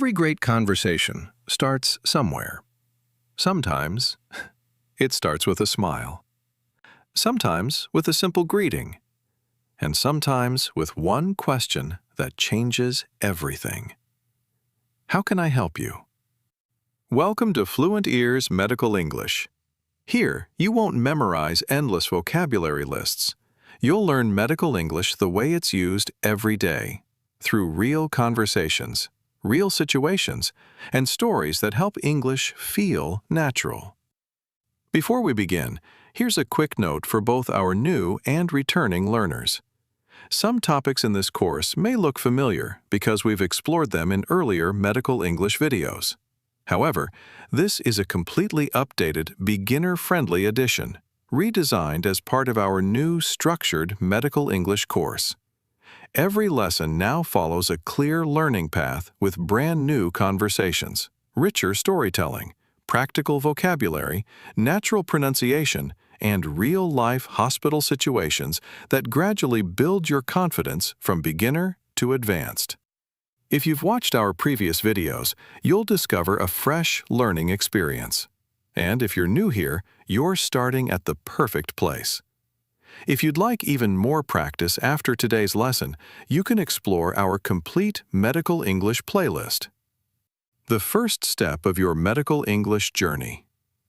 Every great conversation starts somewhere. Sometimes it starts with a smile. Sometimes with a simple greeting. And sometimes with one question that changes everything. How can I help you? Welcome to Fluent Ears Medical English. Here, you won't memorize endless vocabulary lists. You'll learn medical English the way it's used every day, through real conversations, real situations, and stories that help English feel natural. Before we begin, here's a quick note for both our new and returning learners. Some topics in this course may look familiar because we've explored them in earlier medical English videos. However, this is a completely updated, beginner-friendly edition, redesigned as part of our new structured medical English course. Every lesson now follows a clear learning path with brand new conversations, richer storytelling, practical vocabulary, natural pronunciation, and real-life hospital situations that gradually build your confidence from beginner to advanced. If you've watched our previous videos, you'll discover a fresh learning experience. And if you're new here, you're starting at the perfect place. If you'd like even more practice after today's lesson, you can explore our complete Medical English playlist. The first step of your medical English journey.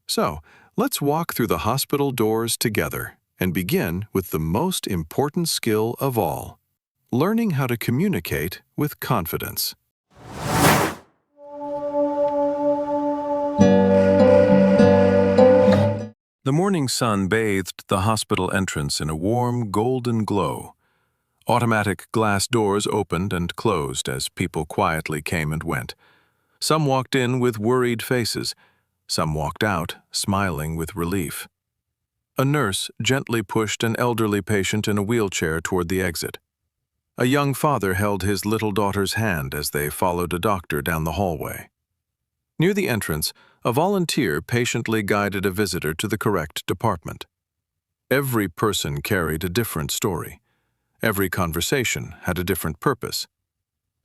So, let's walk through the hospital doors together and begin with the most important skill of all, learning how to communicate with confidence. The morning sun bathed the hospital entrance in a warm, golden glow. Automatic glass doors opened and closed as people quietly came and went. Some walked in with worried faces. Some walked out, smiling with relief. A nurse gently pushed an elderly patient in a wheelchair toward the exit. A young father held his little daughter's hand as they followed a doctor down the hallway. Near the entrance, a volunteer patiently guided a visitor to the correct department. Every person carried a different story. Every conversation had a different purpose.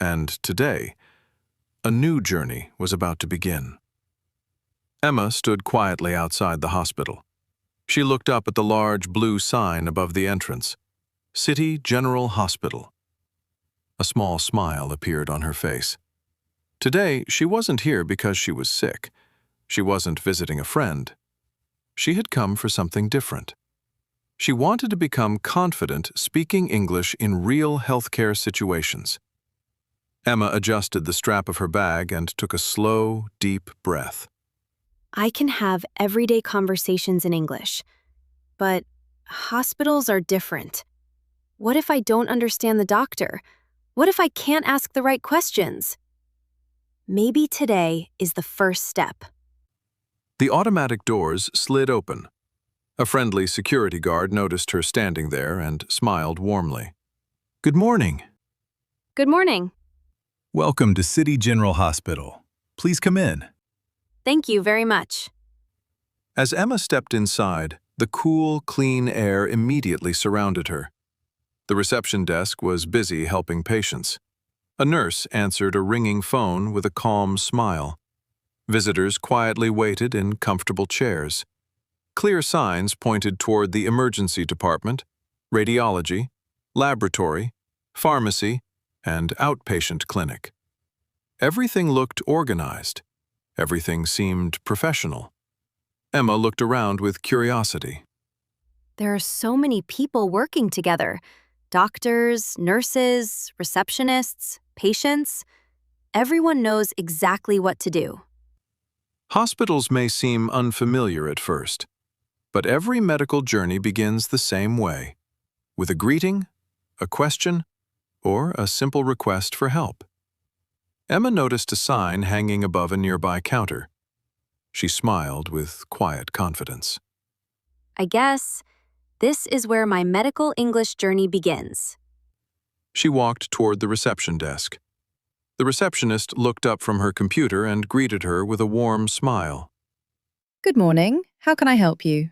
And today, a new journey was about to begin. Emma stood quietly outside the hospital. She looked up at the large blue sign above the entrance, City General Hospital. A small smile appeared on her face. Today, she wasn't here because she was sick. She wasn't visiting a friend. She had come for something different. She wanted to become confident speaking English in real healthcare situations. Emma adjusted the strap of her bag and took a slow, deep breath. I can have everyday conversations in English, but hospitals are different. What if I don't understand the doctor? What if I can't ask the right questions? Maybe today is the first step. The automatic doors slid open. A friendly security guard noticed her standing there and smiled warmly. "Good morning." Good morning. Welcome to City General Hospital. Please come in. Thank you very much. As Emma stepped inside, the cool, clean air immediately surrounded her. The reception desk was busy helping patients. A nurse answered a ringing phone with a calm smile. Visitors quietly waited in comfortable chairs. Clear signs pointed toward the emergency department, radiology, laboratory, pharmacy, and outpatient clinic. Everything looked organized. Everything seemed professional. Emma looked around with curiosity. There are so many people working together. Doctors, nurses, receptionists, patients. Everyone knows exactly what to do. Hospitals may seem unfamiliar at first, but every medical journey begins the same way, with a greeting, a question, or a simple request for help. Emma noticed a sign hanging above a nearby counter. She smiled with quiet confidence. I guess this is where my medical English journey begins. She walked toward the reception desk. The receptionist looked up from her computer and greeted her with a warm smile. Good morning. How can I help you?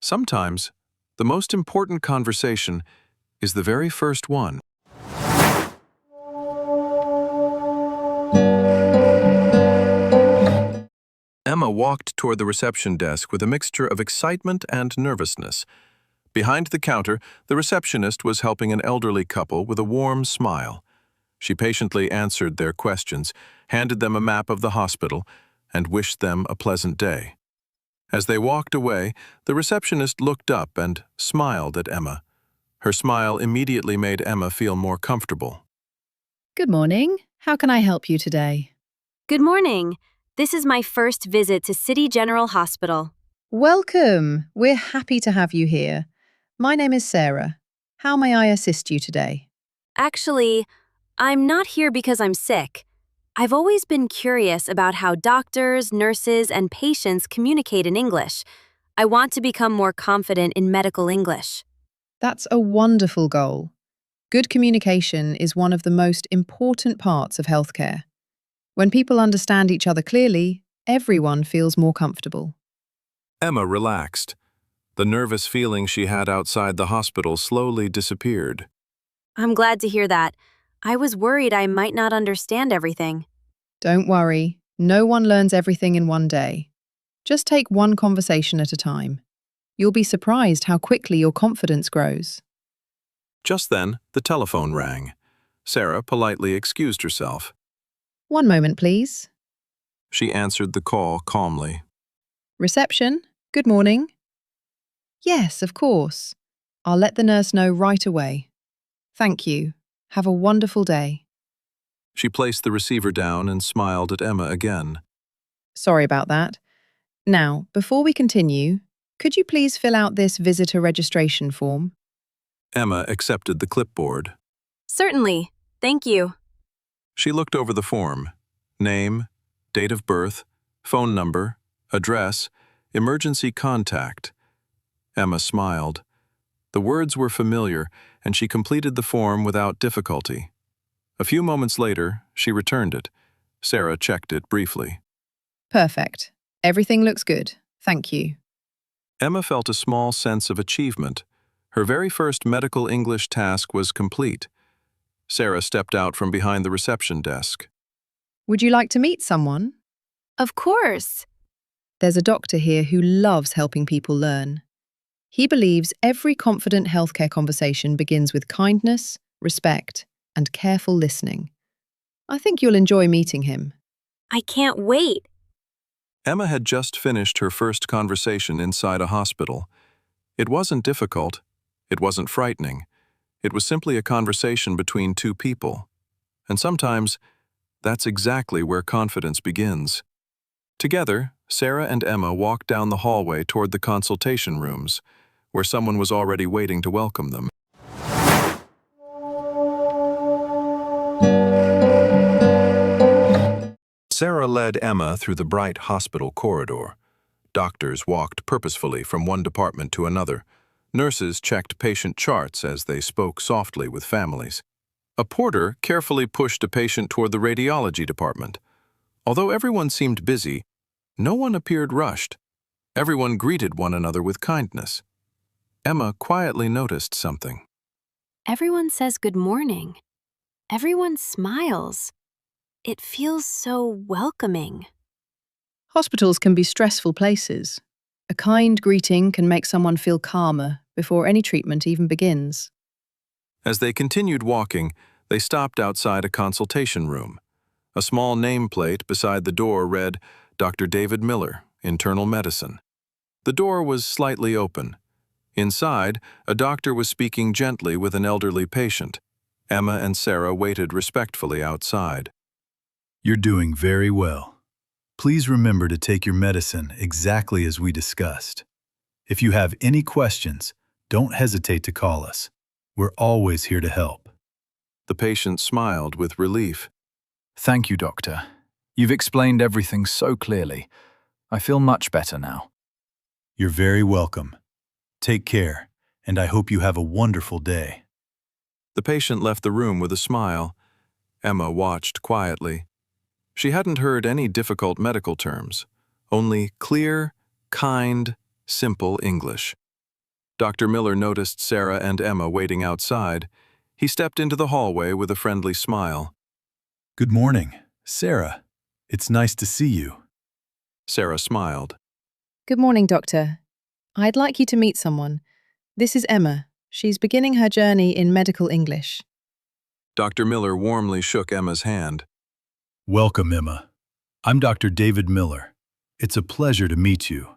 Sometimes, the most important conversation is the very first one. Emma walked toward the reception desk with a mixture of excitement and nervousness. Behind the counter, the receptionist was helping an elderly couple with a warm smile. She patiently answered their questions, handed them a map of the hospital, and wished them a pleasant day. As they walked away, the receptionist looked up and smiled at Emma. Her smile immediately made Emma feel more comfortable. Good morning. How can I help you today? Good morning. This is my first visit to City General Hospital. Welcome. We're happy to have you here. My name is Sarah. How may I assist you today? Actually, I'm not here because I'm sick. I've always been curious about how doctors, nurses, and patients communicate in English. I want to become more confident in medical English. That's a wonderful goal. Good communication is one of the most important parts of healthcare. When people understand each other clearly, everyone feels more comfortable. Emma relaxed. The nervous feeling she had outside the hospital slowly disappeared. I'm glad to hear that. I was worried I might not understand everything. Don't worry, no one learns everything in one day. Just take one conversation at a time. You'll be surprised how quickly your confidence grows. Just then, the telephone rang. Sarah politely excused herself. One moment, please. She answered the call calmly. Reception, good morning. Yes, of course. I'll let the nurse know right away. Thank you. Have a wonderful day. She placed the receiver down and smiled at Emma again. Sorry about that. Now, before we continue, could you please fill out this visitor registration form? Emma accepted the clipboard. Certainly. Thank you. She looked over the form. Name, date of birth, phone number, address, emergency contact. Emma smiled. The words were familiar, and she completed the form without difficulty. A few moments later, she returned it. Sarah checked it briefly. Perfect. Everything looks good. Thank you. Emma felt a small sense of achievement. Her very first medical English task was complete. Sarah stepped out from behind the reception desk. Would you like to meet someone? Of course. There's a doctor here who loves helping people learn. He believes every confident healthcare conversation begins with kindness, respect, and careful listening. I think you'll enjoy meeting him. I can't wait. Emma had just finished her first conversation inside a hospital. It wasn't difficult. It wasn't frightening. It was simply a conversation between two people. And sometimes, that's exactly where confidence begins. Together, Sarah and Emma walked down the hallway toward the consultation rooms, where someone was already waiting to welcome them. Sarah led Emma through the bright hospital corridor. Doctors walked purposefully from one department to another. Nurses checked patient charts as they spoke softly with families. A porter carefully pushed a patient toward the radiology department. Although everyone seemed busy, no one appeared rushed. Everyone greeted one another with kindness. Emma quietly noticed something. Everyone says good morning. Everyone smiles. It feels so welcoming. Hospitals can be stressful places. A kind greeting can make someone feel calmer before any treatment even begins. As they continued walking, they stopped outside a consultation room. A small nameplate beside the door read, Dr. David Miller, Internal Medicine. The door was slightly open. Inside, a doctor was speaking gently with an elderly patient. Emma and Sarah waited respectfully outside. You're doing very well. Please remember to take your medicine exactly as we discussed. If you have any questions, don't hesitate to call us. We're always here to help. The patient smiled with relief. Thank you, Doctor. You've explained everything so clearly. I feel much better now. You're very welcome. Take care, and I hope you have a wonderful day. The patient left the room with a smile. Emma watched quietly. She hadn't heard any difficult medical terms, only clear, kind, simple English. Dr. Miller noticed Sarah and Emma waiting outside. He stepped into the hallway with a friendly smile. Good morning, Sarah. It's nice to see you. Sarah smiled. Good morning, Doctor. I'd like you to meet someone. This is Emma. She's beginning her journey in medical English. Dr. Miller warmly shook Emma's hand. Welcome, Emma. I'm Dr. David Miller. It's a pleasure to meet you.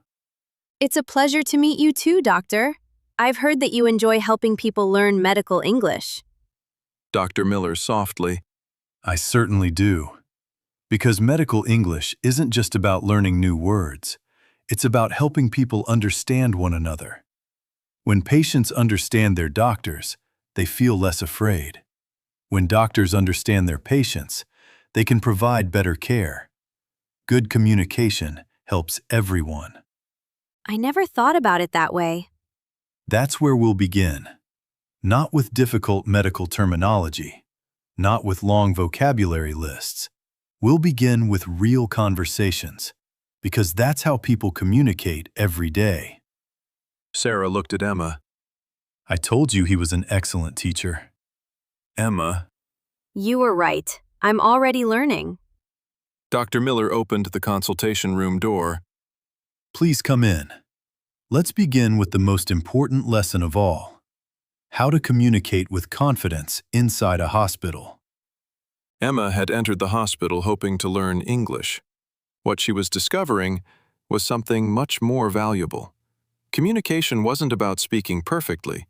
It's a pleasure to meet you too, Doctor. I've heard that you enjoy helping people learn medical English. Dr. Miller softly. I certainly do. Because medical English isn't just about learning new words. It's about helping people understand one another. When patients understand their doctors, they feel less afraid. When doctors understand their patients, they can provide better care. Good communication helps everyone. I never thought about it that way. That's where we'll begin. Not with difficult medical terminology, not with long vocabulary lists. We'll begin with real conversations, because that's how people communicate every day. Sarah looked at Emma. I told you he was an excellent teacher. Emma. You were right. I'm already learning. Dr. Miller opened the consultation room door. Please come in. Let's begin with the most important lesson of all. How to communicate with confidence inside a hospital. Emma had entered the hospital hoping to learn English. What she was discovering was something much more valuable. Communication wasn't about speaking perfectly.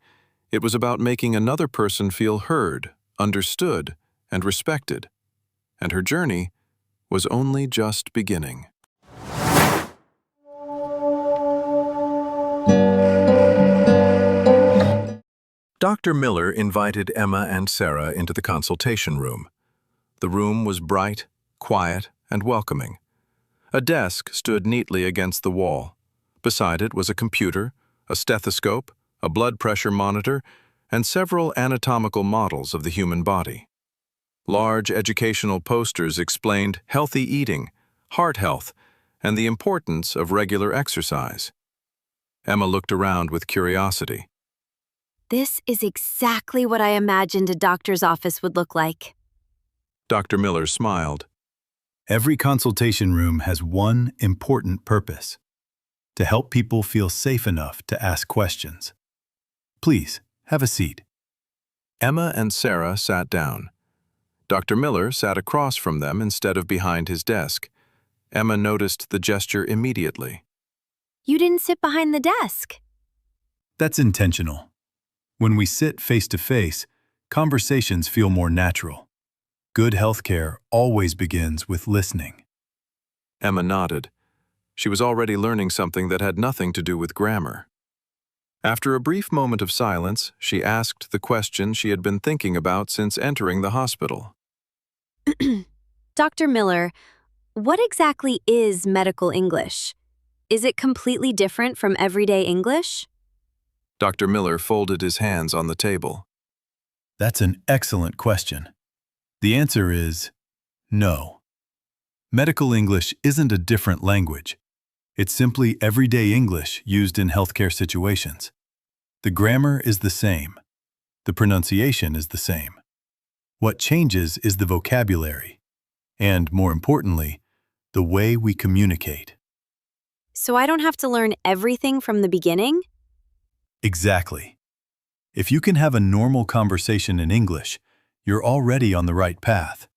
It was about making another person feel heard, understood, and respected. And her journey was only just beginning. Dr. Miller invited Emma and Sarah into the consultation room. The room was bright, quiet, and welcoming. A desk stood neatly against the wall. Beside it was a computer, a stethoscope, a blood pressure monitor, and several anatomical models of the human body. Large educational posters explained healthy eating, heart health, and the importance of regular exercise. Emma looked around with curiosity. This is exactly what I imagined a doctor's office would look like. Dr. Miller smiled. Every consultation room has one important purpose: to help people feel safe enough to ask questions. Please, have a seat. Emma and Sarah sat down. Dr. Miller sat across from them instead of behind his desk. Emma noticed the gesture immediately. You didn't sit behind the desk. That's intentional. When we sit face to face, conversations feel more natural. Good healthcare always begins with listening. Emma nodded. She was already learning something that had nothing to do with grammar. After a brief moment of silence, she asked the question she had been thinking about since entering the hospital. Dr. Miller, what exactly is medical English? Is it completely different from everyday English? Dr. Miller folded his hands on the table. That's an excellent question. The answer is no. Medical English isn't a different language. It's simply everyday English used in healthcare situations. The grammar is the same. The pronunciation is the same. What changes is the vocabulary, and more importantly, the way we communicate. So I don't have to learn everything from the beginning? Exactly. If you can have a normal conversation in English, you're already on the right path.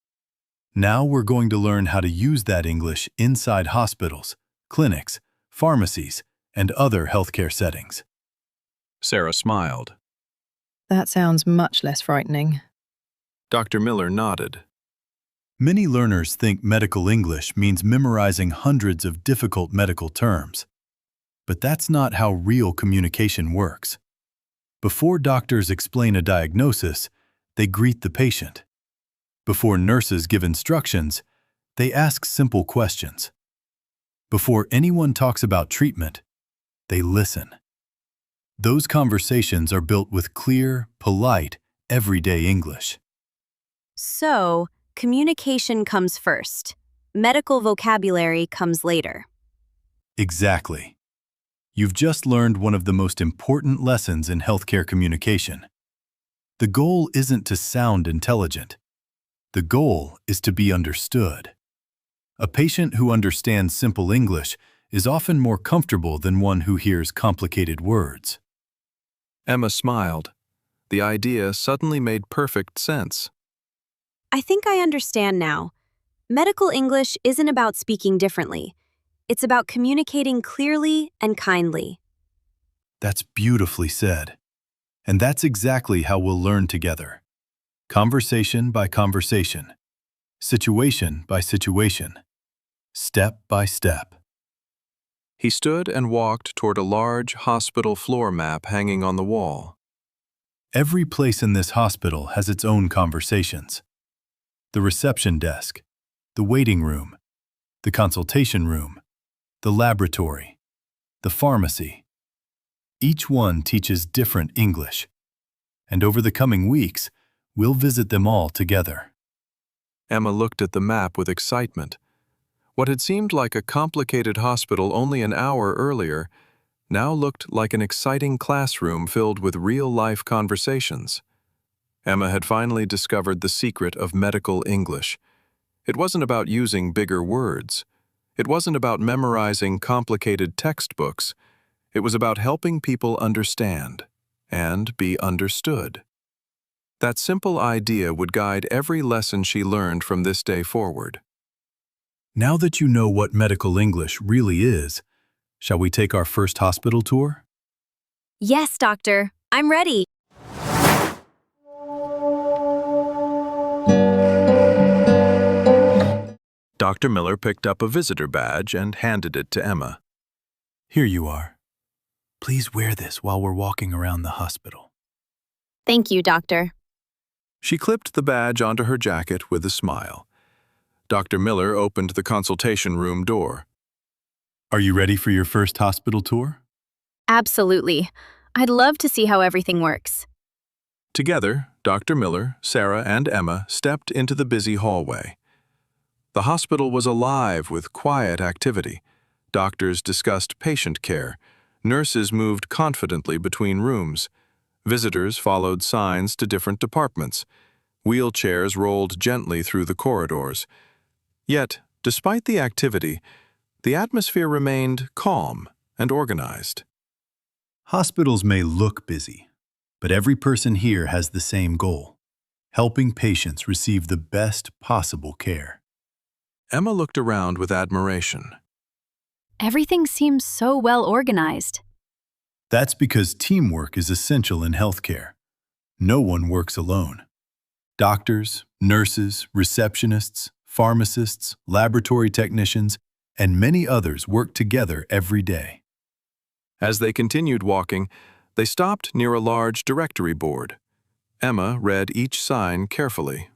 Now we're going to learn how to use that English inside hospitals, clinics, pharmacies, and other healthcare settings. Sarah smiled. That sounds much less frightening. Dr. Miller nodded. Many learners think medical English means memorizing hundreds of difficult medical terms. But that's not how real communication works. Before doctors explain a diagnosis, they greet the patient. Before nurses give instructions, they ask simple questions. Before anyone talks about treatment, they listen. Those conversations are built with clear, polite, everyday English. So, communication comes first. Medical vocabulary comes later. Exactly. You've just learned one of the most important lessons in healthcare communication. The goal isn't to sound intelligent. The goal is to be understood. A patient who understands simple English is often more comfortable than one who hears complicated words. Emma smiled. The idea suddenly made perfect sense. I think I understand now. Medical English isn't about speaking differently. It's about communicating clearly and kindly. That's beautifully said. And that's exactly how we'll learn together. Conversation by conversation. Situation by situation. Step by step. He stood and walked toward a large hospital floor map hanging on the wall. Every place in this hospital has its own conversations. The reception desk, the waiting room, the consultation room, the laboratory, the pharmacy. Each one teaches different English. And over the coming weeks, we'll visit them all together. Emma looked at the map with excitement. What had seemed like a complicated hospital only an hour earlier now looked like an exciting classroom filled with real-life conversations. Emma had finally discovered the secret of medical English. It wasn't about using bigger words. It wasn't about memorizing complicated textbooks. It was about helping people understand and be understood. That simple idea would guide every lesson she learned from this day forward. Now that you know what medical English really is, shall we take our first hospital tour? Yes, doctor. I'm ready. Dr. Miller picked up a visitor badge and handed it to Emma. Here you are. Please wear this while we're walking around the hospital. Thank you, doctor. She clipped the badge onto her jacket with a smile. Dr. Miller opened the consultation room door. Are you ready for your first hospital tour? Absolutely. I'd love to see how everything works. Together, Dr. Miller, Sarah, and Emma stepped into the busy hallway. The hospital was alive with quiet activity. Doctors discussed patient care. Nurses moved confidently between rooms. Visitors followed signs to different departments. Wheelchairs rolled gently through the corridors. Yet, despite the activity, the atmosphere remained calm and organized. Hospitals may look busy, but every person here has the same goal: helping patients receive the best possible care. Emma looked around with admiration. Everything seems so well organized. That's because teamwork is essential in healthcare. No one works alone. Doctors, nurses, receptionists, pharmacists, laboratory technicians, and many others work together every day. As they continued walking, they stopped near a large directory board. Emma read each sign carefully.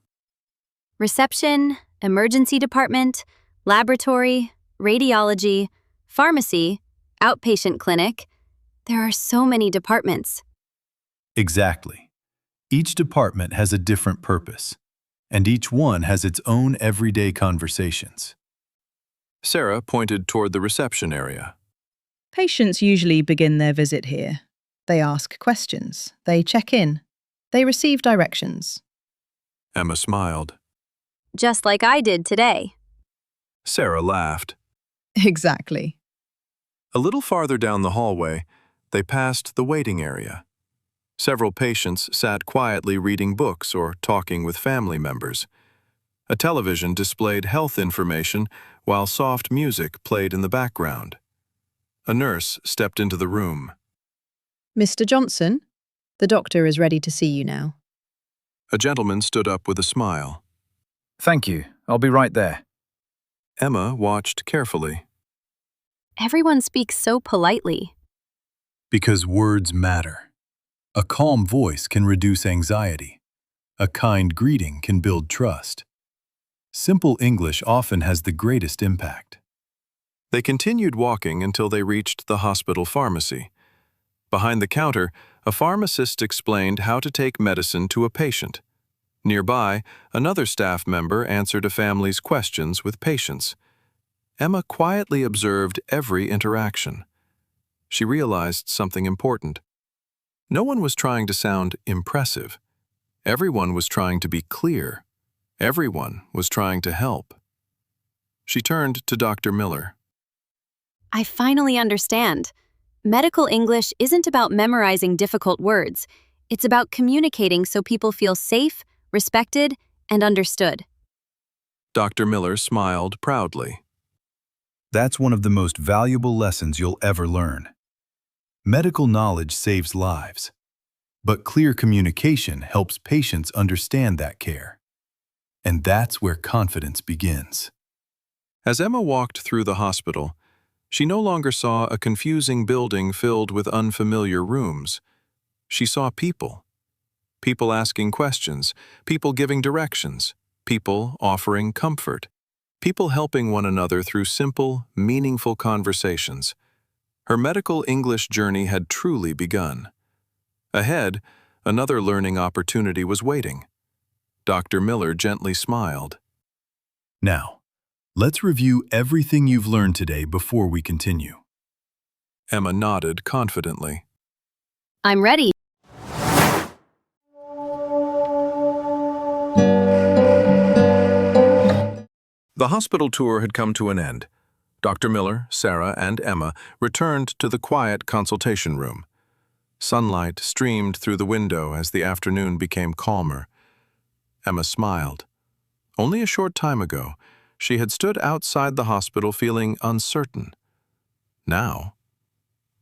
Reception, emergency department, laboratory, radiology, pharmacy, outpatient clinic. There are so many departments. Exactly. Each department has a different purpose, and each one has its own everyday conversations. Sarah pointed toward the reception area. Patients usually begin their visit here. They ask questions, they check in, they receive directions. Emma smiled. Just like I did today. Sarah laughed. Exactly. A little farther down the hallway, they passed the waiting area. Several patients sat quietly reading books or talking with family members. A television displayed health information while soft music played in the background. A nurse stepped into the room. Mr. Johnson, the doctor is ready to see you now. A gentleman stood up with a smile. Thank you. I'll be right there. Emma watched carefully. Everyone speaks so politely. Because words matter. A calm voice can reduce anxiety. A kind greeting can build trust. Simple English often has the greatest impact. They continued walking until they reached the hospital pharmacy. Behind the counter, a pharmacist explained how to take medicine to a patient. Nearby, another staff member answered a family's questions with patience. Emma quietly observed every interaction. She realized something important. No one was trying to sound impressive. Everyone was trying to be clear. Everyone was trying to help. She turned to Dr. Miller. I finally understand. Medical English isn't about memorizing difficult words. It's about communicating so people feel safe, respected, and understood. Dr. Miller smiled proudly. That's one of the most valuable lessons you'll ever learn. Medical knowledge saves lives, but clear communication helps patients understand that care. And that's where confidence begins. As Emma walked through the hospital, she no longer saw a confusing building filled with unfamiliar rooms. She saw people. People asking questions, people giving directions, people offering comfort, people helping one another through simple, meaningful conversations. Her medical English journey had truly begun. Ahead, another learning opportunity was waiting. Dr. Miller gently smiled. Now, let's review everything you've learned today before we continue. Emma nodded confidently. I'm ready. The hospital tour had come to an end. Dr. Miller, Sarah, and Emma returned to the quiet consultation room. Sunlight streamed through the window as the afternoon became calmer. Emma smiled. Only a short time ago, she had stood outside the hospital feeling uncertain. Now,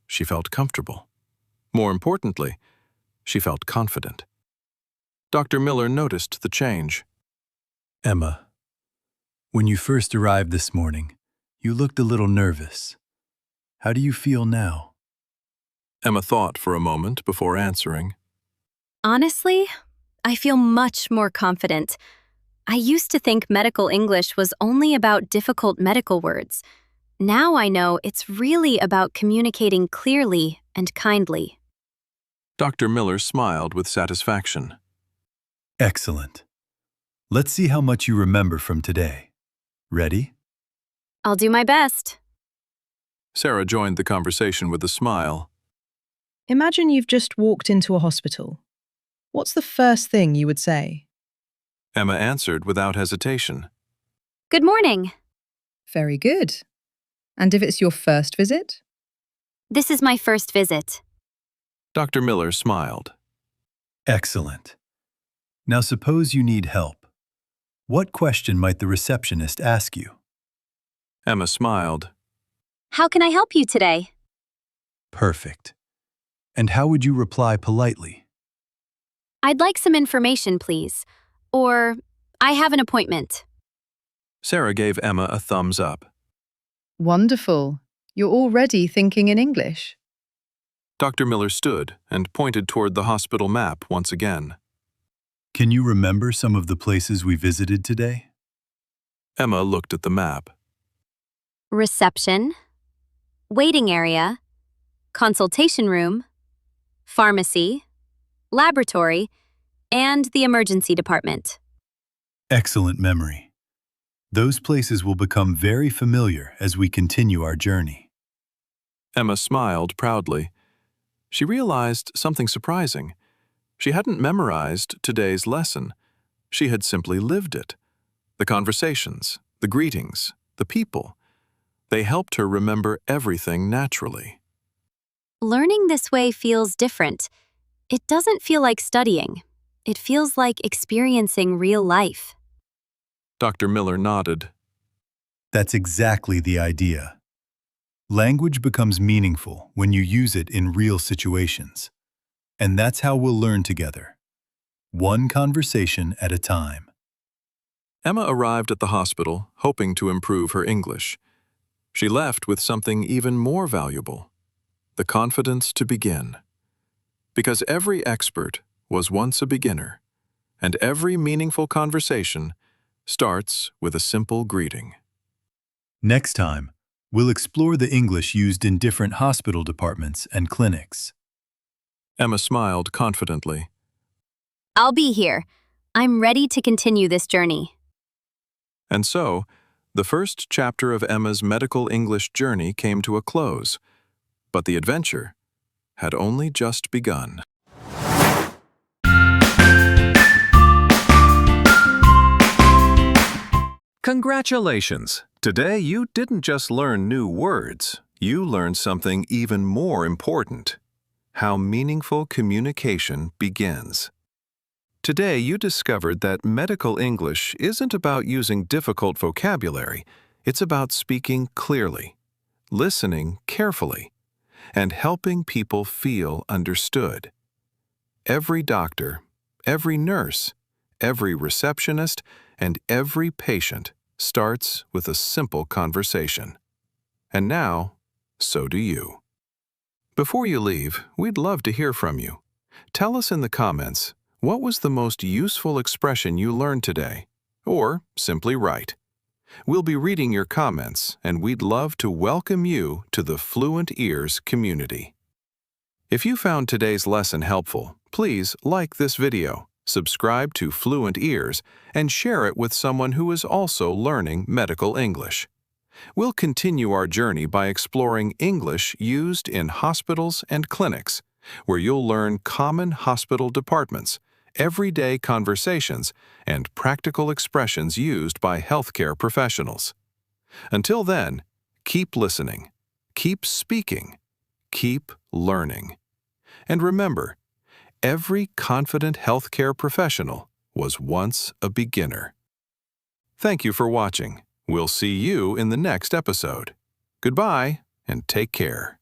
she felt comfortable. More importantly, she felt confident. Dr. Miller noticed the change. Emma, when you first arrived this morning, you looked a little nervous. How do you feel now? Emma thought for a moment before answering. Honestly, I feel much more confident. I used to think medical English was only about difficult medical words. Now I know it's really about communicating clearly and kindly. Dr. Miller smiled with satisfaction. Excellent. Let's see how much you remember from today. Ready? I'll do my best. Sarah joined the conversation with a smile. Imagine you've just walked into a hospital. What's the first thing you would say? Emma answered without hesitation. Good morning. Very good. And if it's your first visit? This is my first visit. Dr. Miller smiled. Excellent. Now suppose you need help. What question might the receptionist ask you? Emma smiled. How can I help you today? Perfect. And how would you reply politely? I'd like some information, please. Or, I have an appointment. Sarah gave Emma a thumbs up. Wonderful. You're already thinking in English. Dr. Miller stood and pointed toward the hospital map once again. Can you remember some of the places we visited today? Emma looked at the map. Reception, waiting area, consultation room, pharmacy, laboratory, and the emergency department. Excellent memory. Those places will become very familiar as we continue our journey. Emma smiled proudly. She realized something surprising. She hadn't memorized today's lesson. She had simply lived it. The conversations, the greetings, the people. They helped her remember everything naturally. Learning this way feels different. It doesn't feel like studying. It feels like experiencing real life. Dr. Miller nodded. That's exactly the idea. Language becomes meaningful when you use it in real situations. And that's how we'll learn together. One conversation at a time. Emma arrived at the hospital, hoping to improve her English. She left with something even more valuable: the confidence to begin. Because every expert was once a beginner, and every meaningful conversation starts with a simple greeting. Next time, we'll explore the English used in different hospital departments and clinics. Emma smiled confidently. I'll be here. I'm ready to continue this journey. And so, the first chapter of Emma's medical English journey came to a close, but the adventure had only just begun. Congratulations! Today, you didn't just learn new words, you learned something even more important: how meaningful communication begins. Today, you discovered that medical English isn't about using difficult vocabulary, it's about speaking clearly, listening carefully, and helping people feel understood. Every doctor, every nurse, every receptionist, and every patient starts with a simple conversation. And now, so do you. Before you leave, we'd love to hear from you. Tell us in the comments, what was the most useful expression you learned today? Or simply write. We'll be reading your comments, and we'd love to welcome you to the Fluent Ears community. If you found today's lesson helpful, please like this video, subscribe to Fluent Ears, and share it with someone who is also learning medical English. We'll continue our journey by exploring English used in hospitals and clinics, where you'll learn common hospital departments, everyday conversations, and practical expressions used by healthcare professionals. Until then, keep listening, keep speaking, keep learning. And remember, every confident healthcare professional was once a beginner. Thank you for watching. We'll see you in the next episode. Goodbye, and take care.